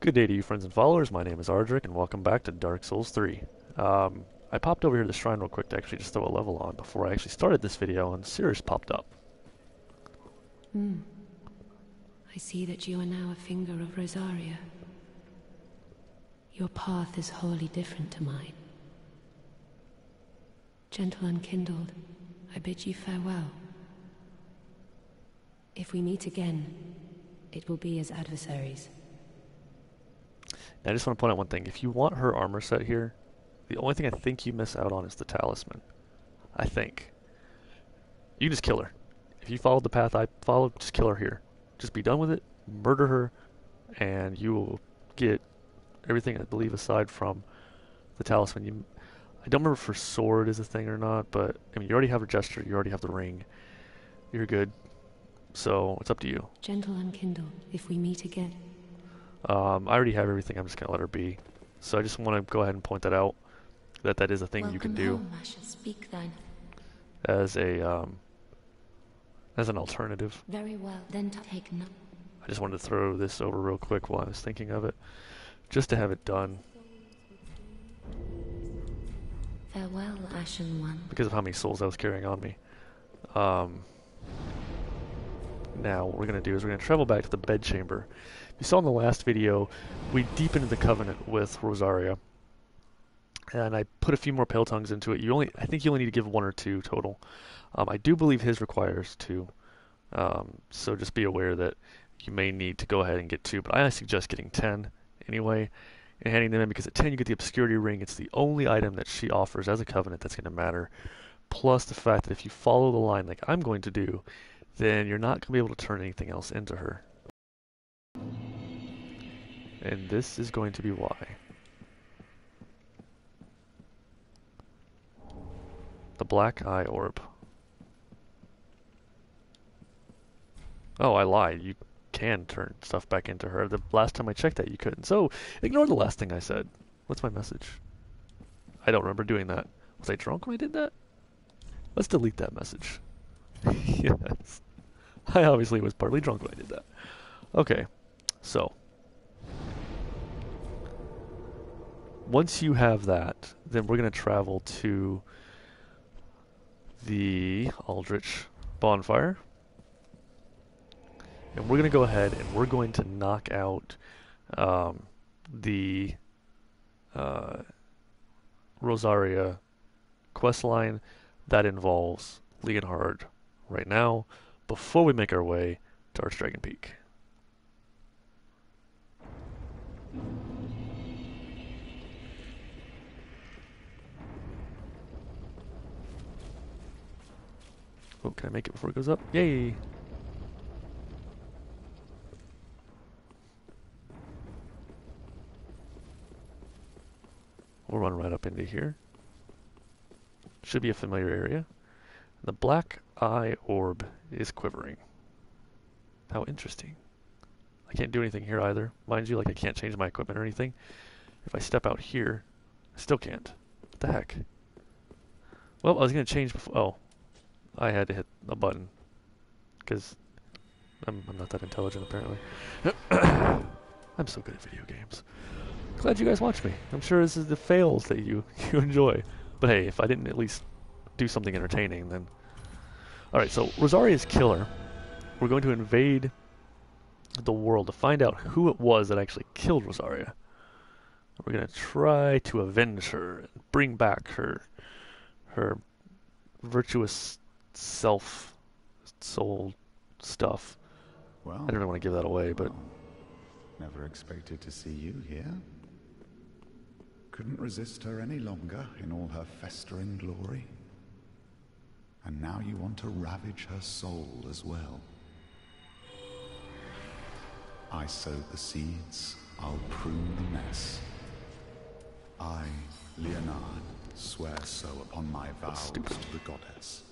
Good day to you friends and followers, my name is Archdragon and welcome back to Dark Souls 3. I popped over here to the shrine real quick to actually just throw a level on before I actually started this video and Cirrus popped up. I see that you are now a finger of Rosaria. Your path is wholly different to mine. Gentle Unkindled, I bid you farewell. If we meet again, it will be as adversaries. Now, I just want to point out one thing. If you want her armor set here, the only thing I think you miss out on is the talisman. I think. You can just kill her. If you followed the path I followed, just kill her here. Just be done with it, murder her, and you will get everything, I believe, aside from the talisman. I don't remember if her sword is a thing or not, but I mean, you already have her gesture, you already have the ring. You're good. So, it's up to you. Gentle Unkindled, if we meet again. I already have everything, I'm just going to let her be. So I just want to go ahead and point that out, that is a thing you can do home, I shall speak thine. as an alternative. Very well, then take none. I just wanted to throw this over real quick while I was thinking of it, just to have it done. Farewell, Ashen One. Because of how many souls I was carrying on me. Now, what we're going to do is we're going to travel back to the bedchamber. You saw in the last video, we deepened the covenant with Rosaria. And I put a few more pale tongues into it. I think you only need to give 1 or 2 total. I do believe his requires 2. So just be aware that you may need to go ahead and get 2. But I suggest getting 10 anyway. And handing them in, because at 10 you get the obscurity ring. It's the only item that she offers as a covenant that's going to matter. Plus the fact that if you follow the line like I'm going to do, then you're not going to be able to turn anything else into her. And this is going to be why. The black eye orb. Oh, I lied. You can turn stuff back into her. The last time I checked that, you couldn't. So, ignore the last thing I said. What's my message? I don't remember doing that. Was I drunk when I did that? Let's delete that message. Yes. I obviously was partly drunk when I did that. Okay. So. Once you have that, then we're going to travel to the Aldrich bonfire. And we're going to go ahead and we're going to knock out the Rosaria quest line that involves Leonhard right now, before we make our way to Archdragon Peak. Oh, can I make it before it goes up? Yay! We'll run right up into here. Should be a familiar area. The black eye orb is quivering. How interesting. I can't do anything here either. Mind you, like I can't change my equipment or anything. If I step out here, I still can't. What the heck? Well, I was going to change before. Oh. I had to hit a button. Because I'm not that intelligent, apparently. I'm so good at video games. Glad you guys watch me. I'm sure this is the fails that you enjoy. But hey, if I didn't at least do something entertaining, then... Alright, so Rosaria's killer. We're going to invade the world to find out who it was that actually killed Rosaria. We're going to try to avenge her and bring back her virtuous soul stuff. Well, I don't want to give that away, but... Never expected to see you here. Couldn't resist her any longer in all her festering glory. And now you want to ravage her soul as well. I sowed the seeds, I'll prune the mess. I, Leonhard, swear so upon my vows to the goddess.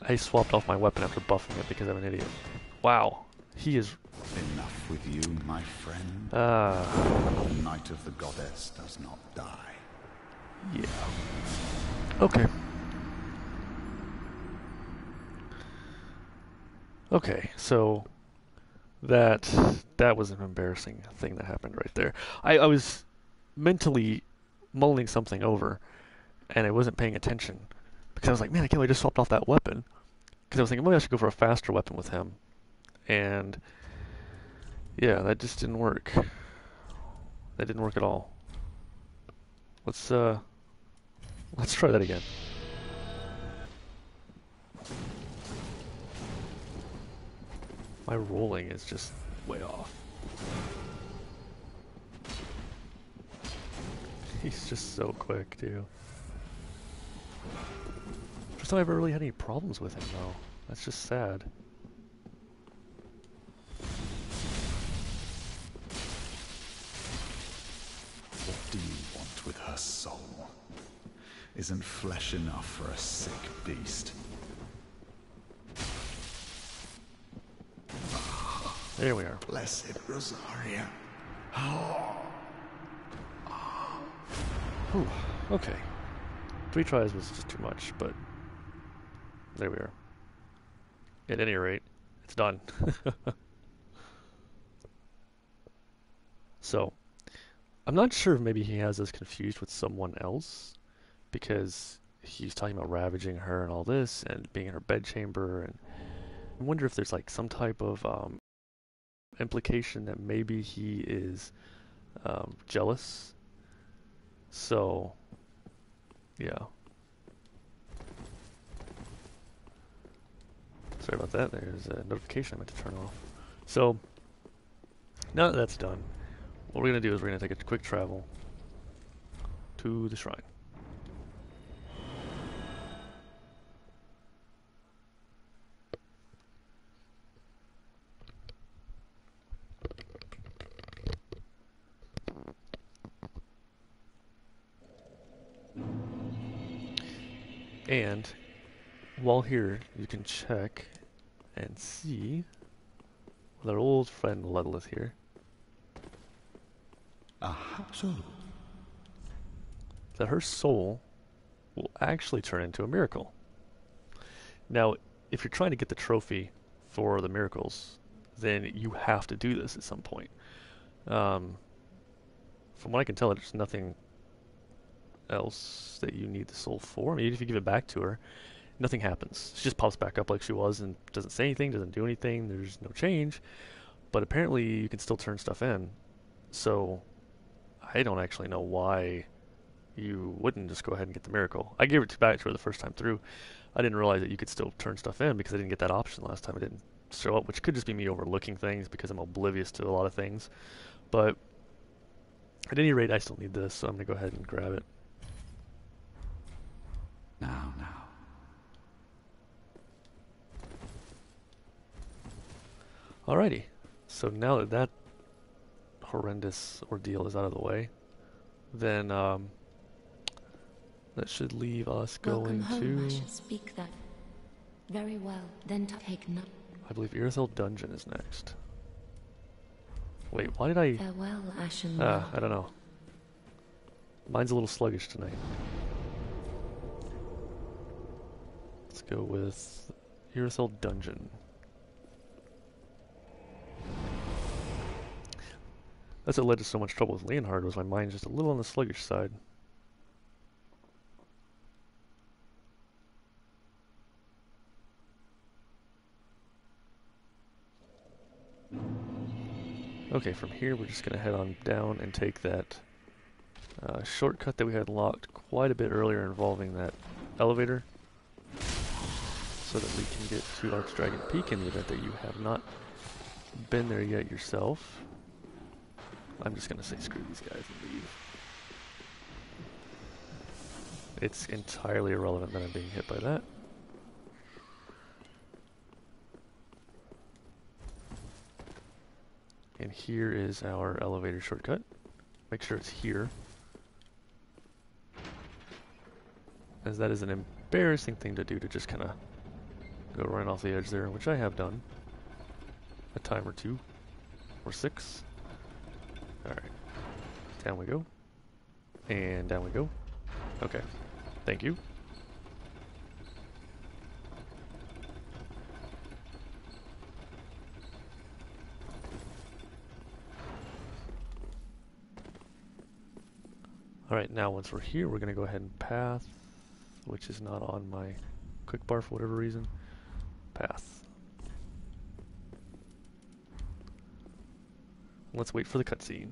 I swapped off my weapon after buffing it because I'm an idiot. Wow. He is... Enough with you, my friend. The night of the goddess does not die. Yeah. Okay. Okay, so that was an embarrassing thing that happened right there. I was mentally mulling something over, and I wasn't paying attention because I was like, man, I can't believe I just swapped off that weapon. Because I was thinking, maybe I should go for a faster weapon with him, and yeah, that just didn't work. That didn't work at all. Let's try that again. My rolling is just way off. He's just so quick, too. First time I ever really had any problems with him, though. That's just sad. What do you want with her soul? Isn't flesh enough for a sick beast? There we are. Blessed Rosaria. Whew. Okay. 3 tries was just too much, but there we are. At any rate, it's done. So, I'm not sure if maybe he has us confused with someone else, because he's talking about ravaging her and all this, and being in her bedchamber, and I wonder if there's like some type of implication that maybe he is jealous. So, yeah. Sorry about that. There's a notification I meant to turn off. So, now that that's done, what we're going to do is we're going to take a quick travel to the shrine. And while here, you can check and see with our old friend Ludleth here. Aha. So, That her soul will actually turn into a miracle. Now, if you're trying to get the trophy for the miracles, then you have to do this at some point. From what I can tell, there's nothing else that you need the soul for. I mean, even if you give it back to her, nothing happens. She just pops back up like she was and doesn't say anything, doesn't do anything, there's no change. But apparently you can still turn stuff in. So I don't actually know why you wouldn't just go ahead and get the miracle. I gave it back to her the first time through. I didn't realize that you could still turn stuff in because I didn't get that option last time. It didn't show up, which could just be me overlooking things because I'm oblivious to a lot of things. But at any rate, I still need this, so I'm going to go ahead and grab it. now. Alrighty. So now that that horrendous ordeal is out of the way, then that should leave us going Welcome home, I to, should speak that. Very well, then take no. I believe Irithyll Dungeon is next. Wait, why did I... Farewell, Ashen I don't know. Mine's a little sluggish tonight. Let's go with Irithyll Dungeon. That's what led to so much trouble with Leonhard, was my mind just a little on the sluggish side. Okay, from here we're just going to head on down and take that shortcut that we had locked quite a bit earlier involving that elevator, so that we can get to Archdragon Peak in the event that you have not been there yet yourself. I'm just going to say screw these guys and leave. It's entirely irrelevant that I'm being hit by that. And here is our elevator shortcut. Make sure it's here, as that is an embarrassing thing to do, to just kind of go right off the edge there, which I have done a time or two, or 6. Alright, down we go, and down we go. Okay, thank you. Alright, now once we're here, we're going to go ahead and path, which is not on my quick bar for whatever reason. Path. Let's wait for the cutscene.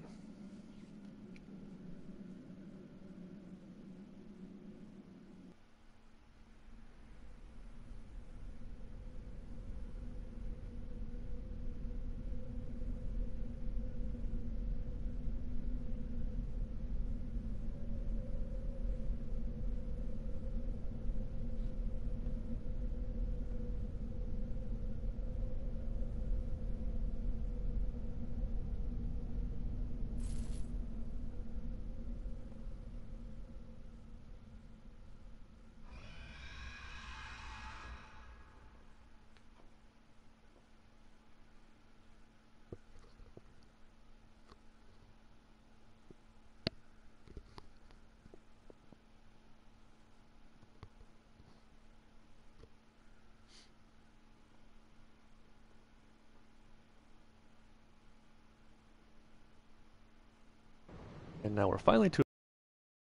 And now we're finally to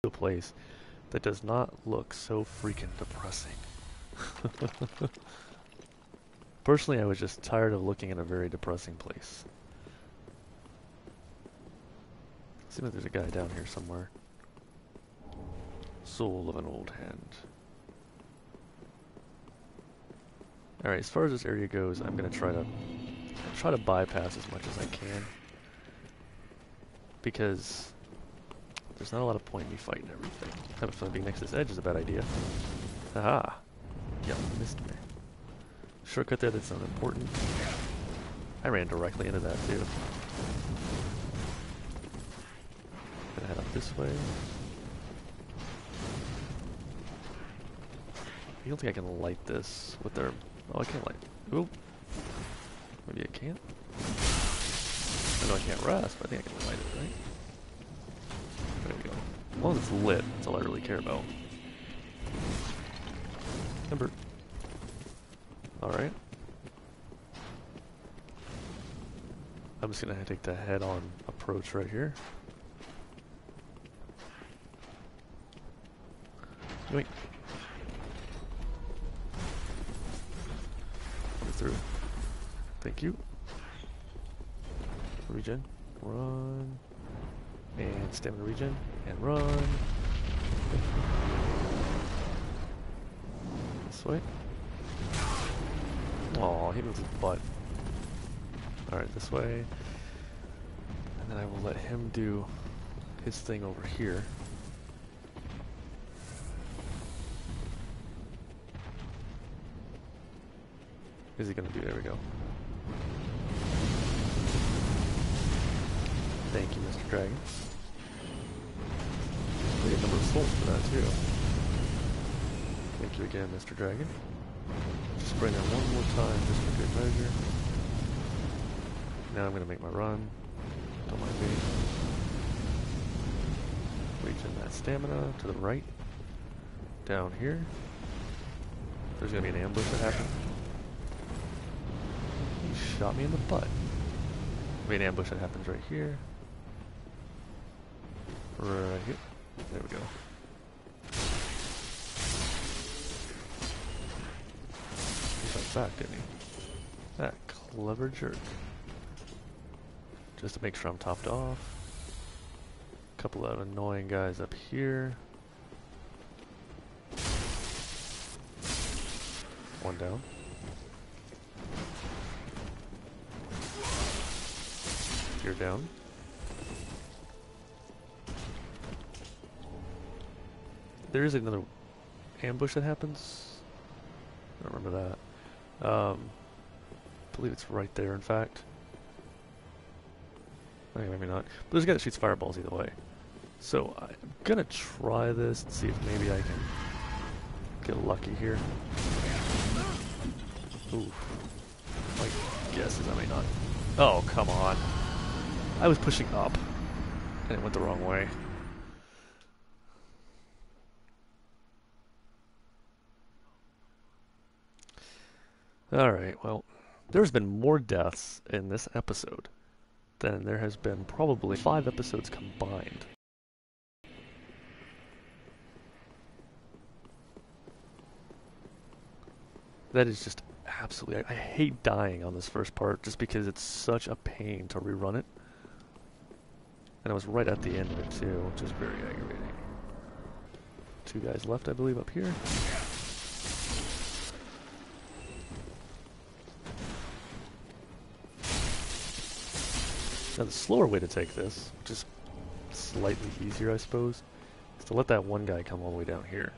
a place that does not look so freaking depressing. Personally, I was just tired of looking at a very depressing place. Seems like there's a guy down here somewhere. Soul of an old hand. Alright, as far as this area goes, I'm gonna try to bypass as much as I can. Because there's not a lot of point in me fighting everything. I have a feeling being next to this edge is a bad idea. Aha! Yeah, missed me. Shortcut there that's not important. I ran directly into that too. Gonna head up this way. I don't think I can light this with their... Oh, I can't light... Oop! Maybe I can't? I know I can't rest, but I think I can light it, right? There we go. As long as it's lit, that's all I really care about. Ember. Alright. I'm just gonna take the head-on approach right here. Yoink. Coming through. Thank you. Regen. Run. And stamina regen. And run. This way. Aw, he moves his butt. Alright, this way. And then I will let him do his thing over here. Is he gonna do? There we go. Thank you, Mr. Dragon. We get a number of souls for that too. Thank you again, Mr. Dragon. Just bring that one more time, just for good measure. Now I'm gonna make my run. Don't mind me. Regen that stamina to the right. Down here. There's gonna be an ambush that happens. He shot me in the butt. An ambush that happens right here. Right here. There we go. He shot back, didn't he? That clever jerk. Just to make sure I'm topped off. A couple of annoying guys up here. One down. You're down. There is another ambush that happens. I don't remember that. I believe it's right there, in fact. Okay, maybe not. But there's a guy that shoots fireballs either way. So I'm gonna try this and see if maybe I can get lucky here. Ooh. My guess is I may not. Oh, come on. I was pushing up, and it went the wrong way. Alright, well, there's been more deaths in this episode than there has been probably 5 episodes combined. That is just absolutely... I hate dying on this first part just because it's such a pain to rerun it. And I was right at the end of it too, which is very aggravating. 2 guys left, I believe, up here. Now the slower way to take this, which is slightly easier I suppose, is to let that one guy come all the way down here.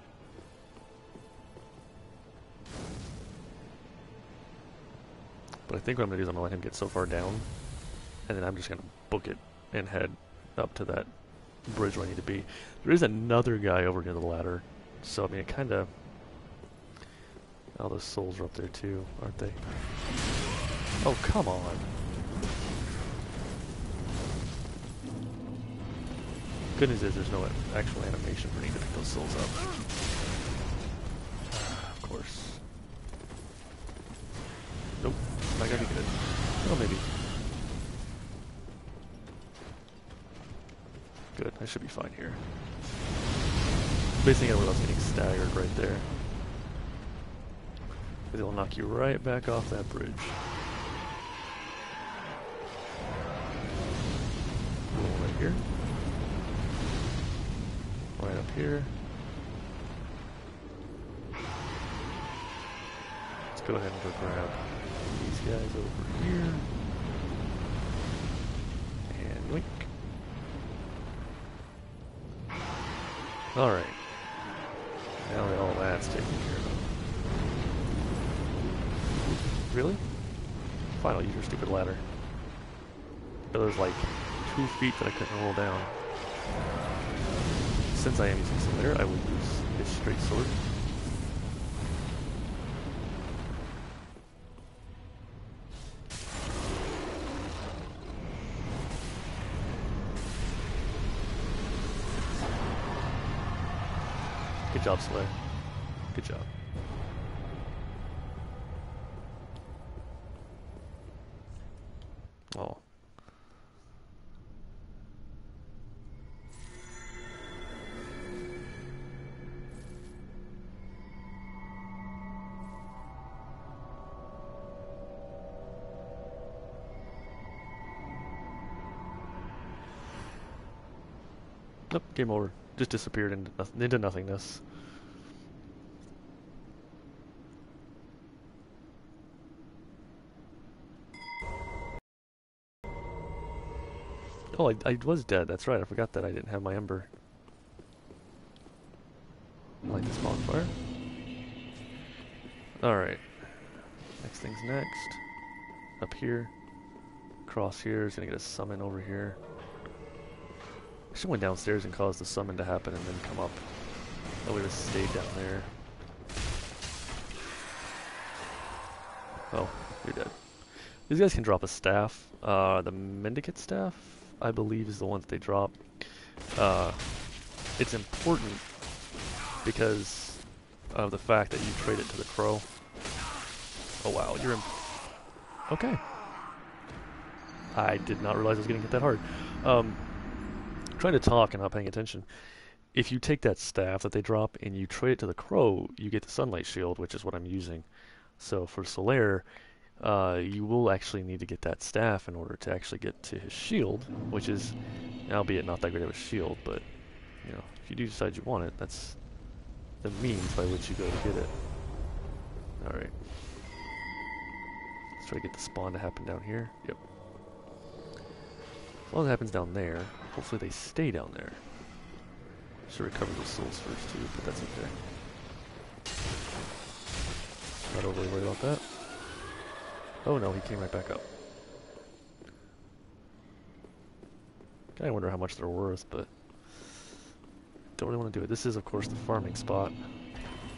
But I think what I'm going to do is I'm going to let him get so far down, and then I'm just going to book it and head up to that bridge where I need to be. There is another guy over near the ladder, so I mean it kind of... Oh, those souls are up there too, aren't they? Oh, come on! Good news is there's no actual animation for me to pick those souls up. Of course. Nope, not gonna be good. Oh, maybe. Good, I should be fine here. Basically, everyone else getting staggered right there. Because it'll knock you right back off that bridge. Right here. Right up here. Let's go ahead and go grab these guys over here. And yoink. Alright. Now that all that's taken care of. Really? Fine, I'll use your stupid ladder. But there's like 2 feet that I couldn't roll down. Since I am using Slayer, I will use his straight sword. Good job, Slayer. Good job. Oh. Nope, game over. Just disappeared into nothingness. Oh, I was dead. That's right. I forgot that I didn't have my ember. Light this bonfire. Alright. Next thing's next. Up here. Cross here is gonna get a summon over here. I should have went downstairs and caused the summon to happen and then come up. That would have stayed down there. Oh, you're dead. These guys can drop a staff. The Mendicant staff, I believe, is the one that they drop. It's important because of the fact that you trade it to the crow. Oh wow, you're in... Okay. I did not realize I was getting hit that hard. Trying to talk and not paying attention. If you take that staff that they drop and you trade it to the crow, you get the sunlight shield, which is what I'm using. So for Solaire, you will actually need to get that staff in order to actually get to his shield, which is, albeit not that great of a shield, but you know, if you do decide you want it, that's the means by which you go to get it. Alright. Let's try to get the spawn to happen down here. Yep. As long as it happens down there, hopefully they stay down there. Should recover the souls first too, but that's okay. Not overly worried about that. Oh no, he came right back up. Kinda wonder how much they're worth, but don't really want to do it. This is, of course, the farming spot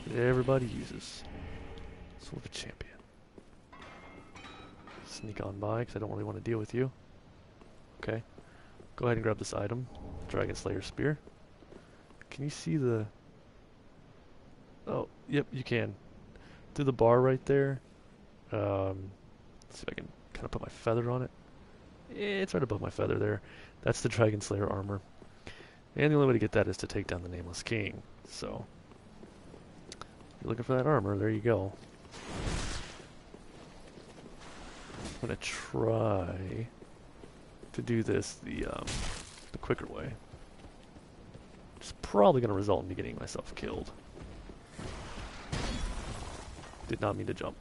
that everybody uses. Soul of a champion. Sneak on by, because I don't really want to deal with you. Okay. Go ahead and grab this item. Dragon Slayer Spear. Can you see the... Oh, yep, you can. Through the bar right there. Let's see if I can kind of put my feather on it. It's right above my feather there. That's the Dragon Slayer armor. And the only way to get that is to take down the Nameless King. So, if you're looking for that armor, there you go. I'm gonna try to do this the quicker way. It's probably gonna result in me getting myself killed. Did not mean to jump.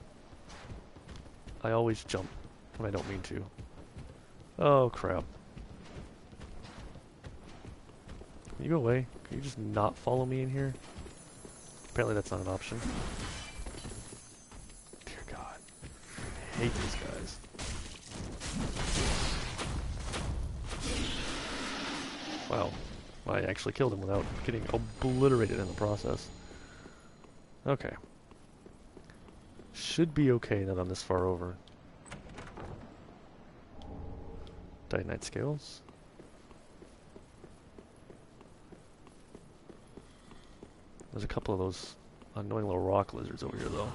I always jump when I don't mean to. Oh crap. Can you go away? Can you just not follow me in here? Apparently that's not an option. Dear God. I hate these guys. Wow. I actually killed him without getting obliterated in the process. Okay. Should be okay now that I'm this far over. Titanite scales. There's a couple of those annoying little rock lizards over here, though.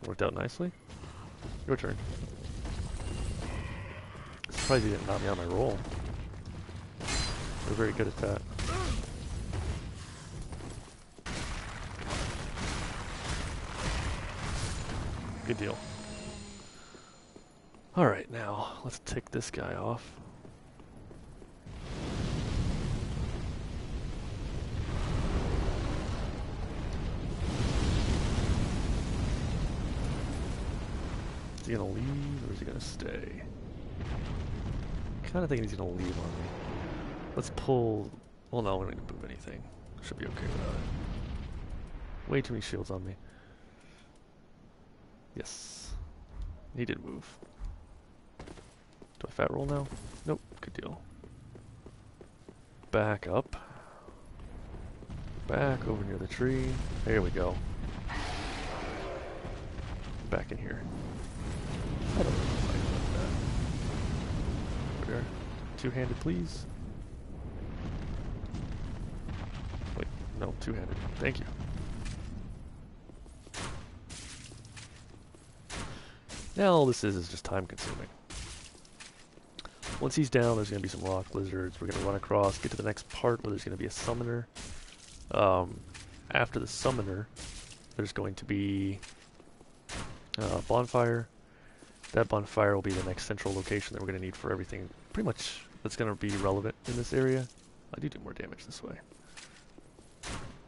Worked out nicely. Your turn. Surprised you didn't knock me out of my roll. You're very good at that. Good deal. Alright, now, let's take this guy off. Is he gonna leave, or is he gonna stay? Kinda thinking he's gonna leave on me. Let's pull... Well, no, we don't need to move anything. Should be okay without it. Way too many shields on me. Yes. He did move. Do I fat roll now? Nope. Good deal. Back up. Back over near the tree. There we go. Back in here. I don't know if I can like that. Where? Two-handed, please. Wait, no, two-handed. Thank you. Now all this is just time consuming. Once he's down, there's going to be some rock lizards. We're going to run across, get to the next part where there's going to be a summoner. After the summoner, there's going to be a bonfire. That bonfire will be the next central location that we're going to need for everything pretty much that's going to be relevant in this area. I do more damage this way.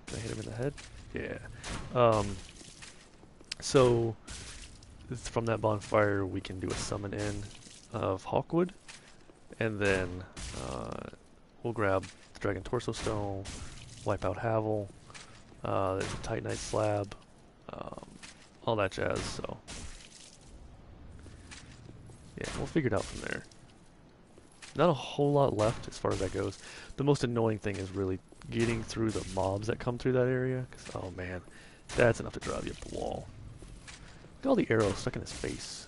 Can I hit him in the head? Yeah. So... from that bonfire, we can do a summon in of Hawkwood, and then we'll grab the Dragon Torso Stone, wipe out Havel, there's a Titanite slab, all that jazz, so yeah, we'll figure it out from there. Not a whole lot left as far as that goes. The most annoying thing is really getting through the mobs that come through that area, 'cause, oh man, that's enough to drive you up the wall. Look at all the arrows stuck in his face.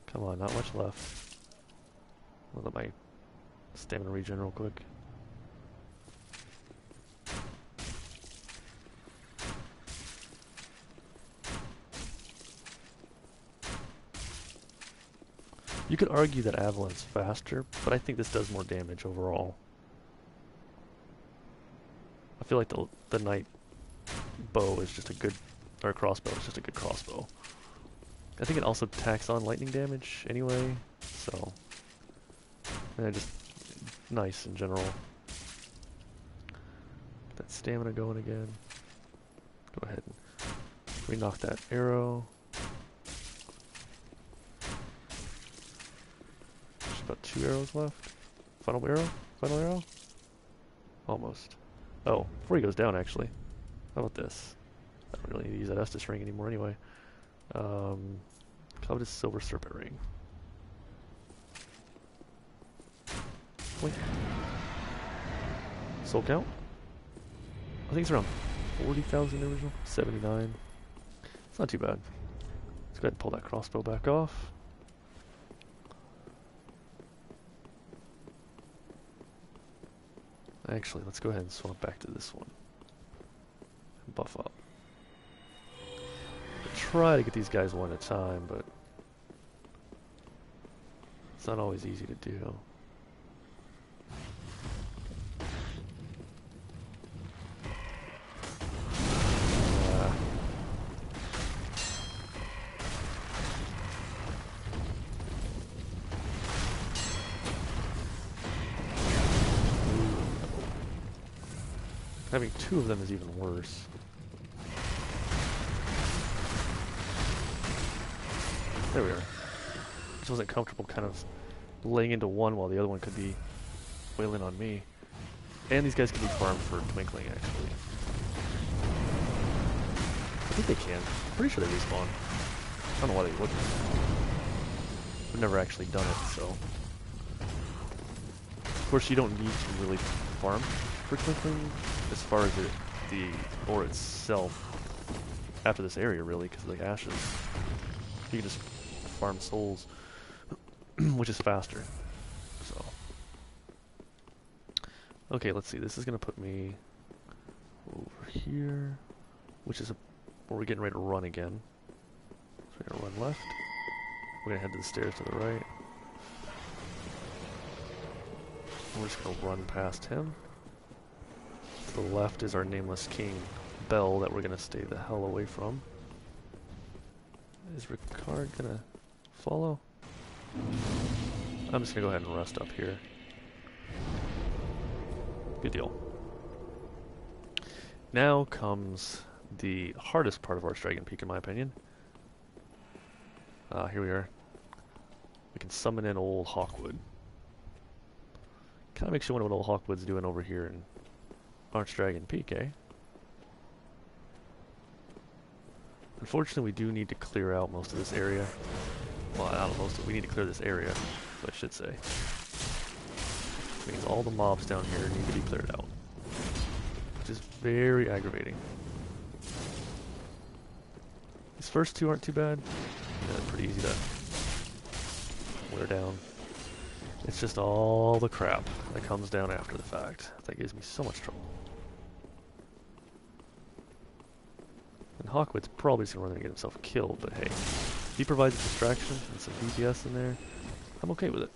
Come on, not much left. I'll let my stamina regen real quick. You could argue that Avalan's faster, but I think this does more damage overall. I feel like the knight bow is just a good, or crossbow is just a good crossbow. I think it also tacks on lightning damage anyway, so just nice in general. Get that stamina going again. Go ahead and re-knock that arrow. There's about 2 arrows left. Final arrow? Final arrow? Almost. Oh, before he goes down, actually. How about this? I don't really need to use that Estus ring anymore anyway. Covetous Silver Serpent Ring. Wait. Soul count? I think it's around 40,000 original. 79. It's not too bad. Let's go ahead and pull that crossbow back off. Actually, let's go ahead and swap back to this one. And buff up. I try to get these guys one at a time, but it's not always easy to do. Having two of them is even worse. There we are. Just wasn't comfortable kind of laying into one while the other one could be wailing on me. And these guys can be farmed for twinkling, actually. I think they can. I'm pretty sure they respawn. I don't know why they wouldn't. I've never actually done it, so. Of course, you don't need to really farm for twinkling as far as the ore itself after this area, really, because of the ashes. You can just farm souls, which is faster. So. Okay, let's see. This is going to put me over here, which is where we're getting ready to run again. So we're going to run left. We're going to head to the stairs to the right. We're just going to run past him. To the left is our nameless king, Bell, that we're going to stay the hell away from. Is Ricard going to follow? I'm just going to go ahead and rest up here. Good deal. Now comes the hardest part of Archdragon Peak, in my opinion. Here we are. We can summon in old Hawkwood. Kind of makes you wonder what old Hawkwood's doing over here in Archdragon Peak, eh? Unfortunately, we do need to clear out most of this area. Well, not most of it. We need to clear this area, I should say. Which means all the mobs down here need to be cleared out. Which is very aggravating. These first two aren't too bad. Yeah, they're pretty easy to wear down. It's just all the crap that comes down after the fact that gives me so much trouble. And Hawkwood's probably just going to run and get himself killed, but hey, if he provides a distraction and some DPS in there, I'm okay with it.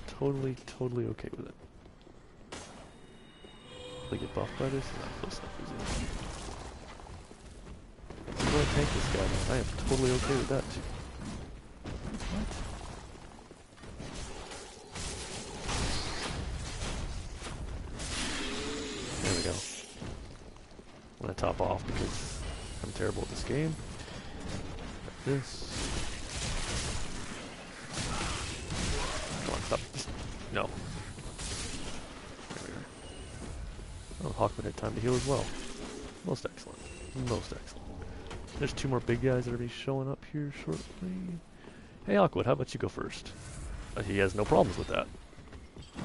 Totally, totally okay with it. Will they get buffed by this? Not close enough, is it? I'm going to tank this guy, man. I am totally okay with that, too. What? There we go. I'm going to top off because I'm terrible at this game. Like this. Come on, stop. No. There we are. Oh, Hawkwood had time to heal as well. Most excellent. Most excellent. There's two more big guys that are going to be showing up here shortly. Hey, Hawkwood, how about you go first? He has no problems with that.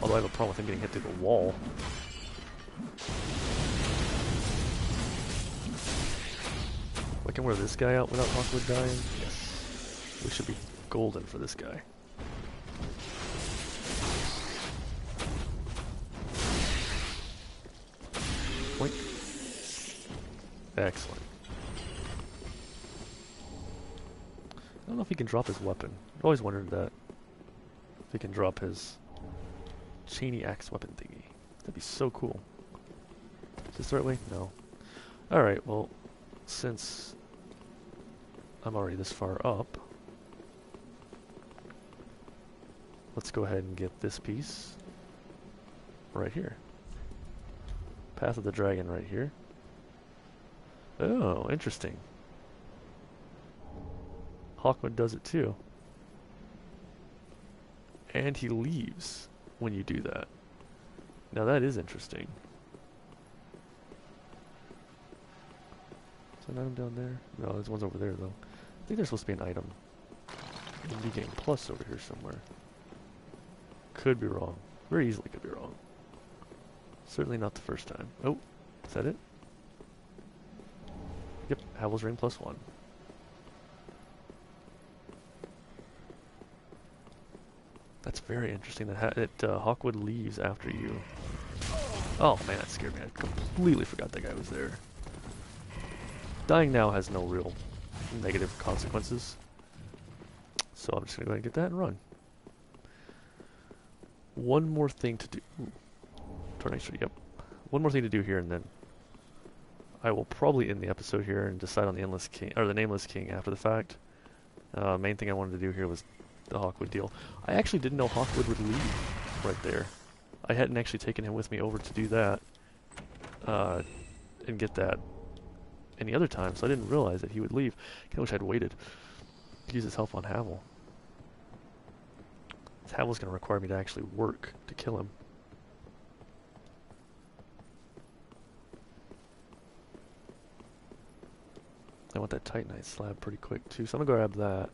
Although I have a problem with him getting hit through the wall. I can wear this guy out without Hawkwood dying. Yes. We should be golden for this guy. Point. Excellent. I don't know if he can drop his weapon. I've always wondered that. If he can drop his chainy axe weapon thingy. That'd be so cool. Is this the right way? No. Alright, well, since I'm already this far up, let's go ahead and get this piece right here. Path of the Dragon right here. Oh, interesting. Hawkwood does it too. And he leaves when you do that. Now that is interesting. Is there an item down there? No, there's one's over there though. I think there's supposed to be an item. Maybe getting plus over here somewhere. Could be wrong. Very easily could be wrong. Certainly not the first time. Oh, is that it? Yep, Havel's Ring +1. That's very interesting that Hawkwood leaves after you. Oh man, that scared me. I completely forgot that guy was there. Dying now has no real negative consequences. So I'm just going to go ahead and get that and run. One more thing to do. Tornado, yep. One more thing to do here, and then I will probably end the episode here and decide on the Endless King or the Nameless King after the fact. Main thing I wanted to do here was the Hawkwood deal. I actually didn't know Hawkwood would leave right there. I hadn't actually taken him with me over to do that. and get that any other time, so I didn't realize that he would leave. I wish I'd waited to use his help on Havel. Havel's going to require me to actually work to kill him. I want that Titanite slab pretty quick too, so I'm going to grab that.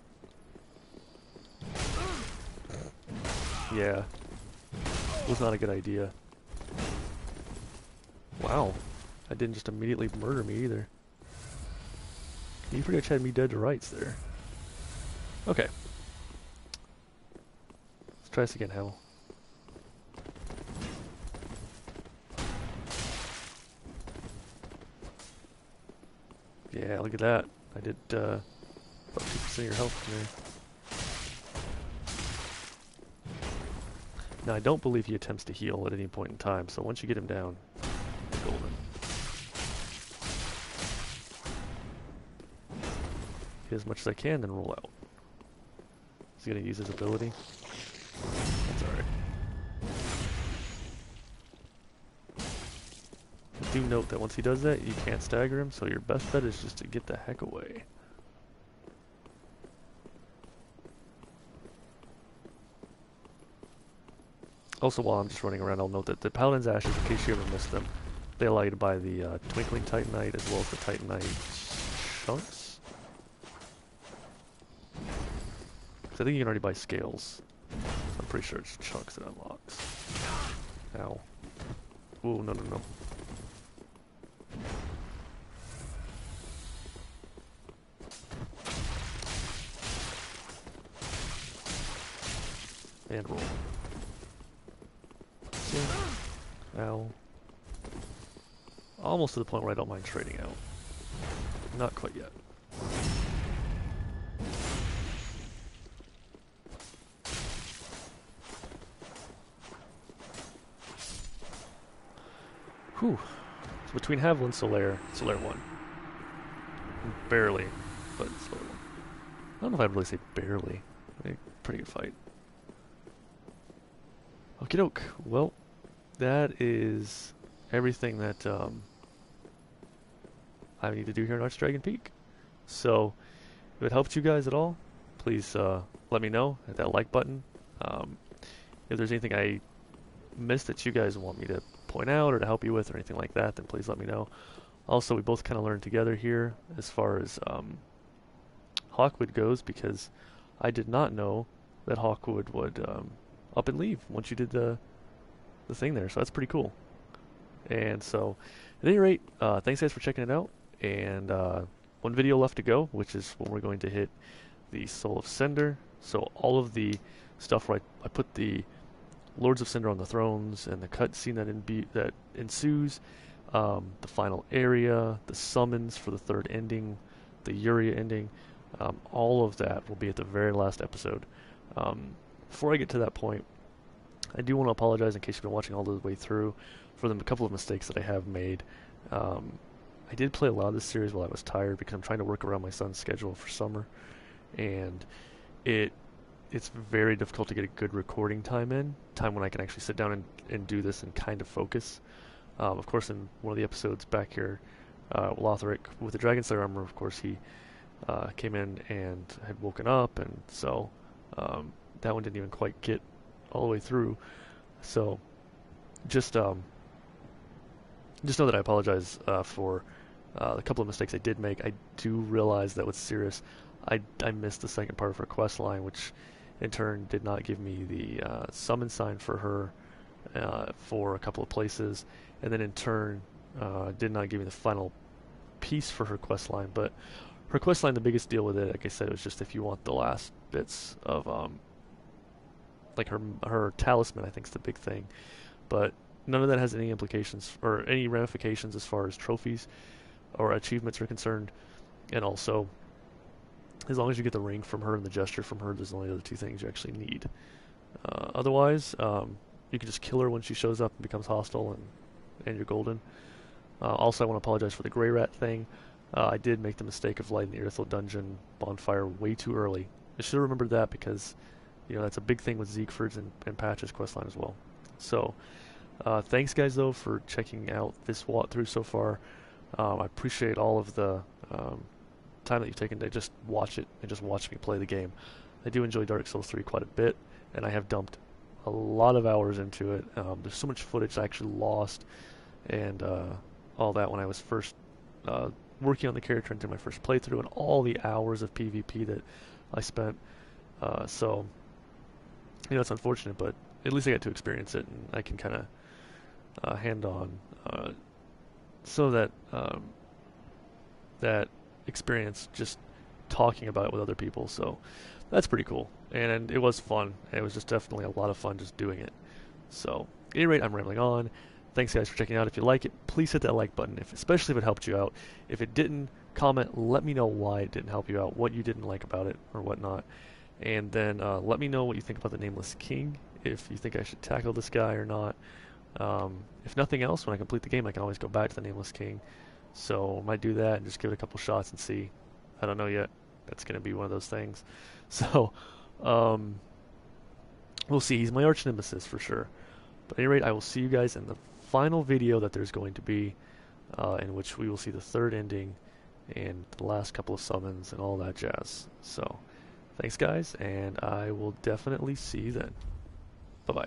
Yeah. Was not a good idea. Wow. That didn't just immediately murder me either. You pretty much had me dead to rights there. Okay. Let's try this again, Havel. Yeah, look at that. I did about 2% of your health there. Now, I don't believe he attempts to heal at any point in time, so once you get him down, you're golden. Get as much as I can, then roll out. Is he going to use his ability? That's alright. Do note that once he does that, you can't stagger him, so your best bet is just to get the heck away. Also, while I'm just running around, I'll note that the Paladin's Ashes, in case you ever missed them, they allow you to buy the Twinkling Titanite as well as the Titanite Chunks. So I think you can already buy Scales. So I'm pretty sure it's Chunks that unlocks. Ow. Whoa, no, no, no. And roll. Ow. Almost to the point where I don't mind trading out. Not quite yet. Whew. So between Havel and Solaire, Solaire won. Barely, but Solaire won. I don't know if I'd really say barely. Pretty good fight. Okie doke. Well, that is everything that I need to do here in Archdragon Peak. So, if it helped you guys at all, please let me know. Hit that like button. If there's anything I missed that you guys want me to point out or to help you with or anything like that, then please let me know. Also, we both kind of learned together here as far as Hawkwood goes, because I did not know that Hawkwood would up and leave once you did the thing there, so that's pretty cool. And so, at any rate, thanks guys for checking it out, and one video left to go, which is when we're going to hit the Soul of Cinder. So all of the stuff where I put the Lords of Cinder on the thrones, and the cutscene that ensues, the final area, the summons for the third ending, the Yuria ending, all of that will be at the very last episode. Before I get to that point, I do want to apologize in case you've been watching all the way through for a couple of mistakes that I have made. I did play a lot of this series while I was tired because I'm trying to work around my son's schedule for summer, and it's very difficult to get a good recording time when I can actually sit down and do this and kind of focus. Of course, in one of the episodes back here, Lotharic with the Dragon Slayer armor, of course, he came in and had woken up, and so that one didn't even quite get all the way through. So just know that I apologize for a couple of mistakes I did make. I do realize that with Cirrus, I missed the second part of her quest line, which in turn did not give me the summon sign for her for a couple of places, and then in turn did not give me the final piece for her quest line. But her quest line, the biggest deal with it, like I said, was just if you want the last bits of like her talisman, I think is the big thing. But none of that has any implications or any ramifications as far as trophies or achievements are concerned. And also, as long as you get the ring from her and the gesture from her, there's only the other two things you actually need. Otherwise, you can just kill her when she shows up and becomes hostile, and you're golden. Also, I want to apologize for the Grey Rat thing. I did make the mistake of lighting the Earthel Dungeon bonfire way too early. I should have remembered that because, that's a big thing with Siegfried's and Patch's questline as well. So, Thanks guys though for checking out this walkthrough so far. I appreciate all of the time that you've taken to just watch it and just watch me play the game. I do enjoy Dark Souls 3 quite a bit, and I have dumped a lot of hours into it. There's so much footage I actually lost, and all that when I was first working on the character and through my first playthrough, and all the hours of PvP that I spent. So, it's unfortunate, but at least I got to experience it, and I can kind of hand on so that that experience just talking about it with other people. So that's pretty cool, and it was fun. It was just definitely a lot of fun just doing it. So at any rate, I'm rambling on. Thanks guys for checking out. If you like it, please hit that like button, especially if it helped you out. If it didn't, comment, let me know why it didn't help you out, what you didn't like about it or whatnot. And then let me know what you think about the Nameless King, if you think I should tackle this guy or not. If nothing else, when I complete the game, I can always go back to the Nameless King. So I might do that and just give it a couple shots and see. I don't know yet. That's going to be one of those things. So we'll see. He's my arch nemesis for sure. But at any rate, I will see you guys in the final video that there's going to be, in which we will see the third ending and the last couple of summons and all that jazz. So thanks guys, and I will definitely see you then. Bye-bye.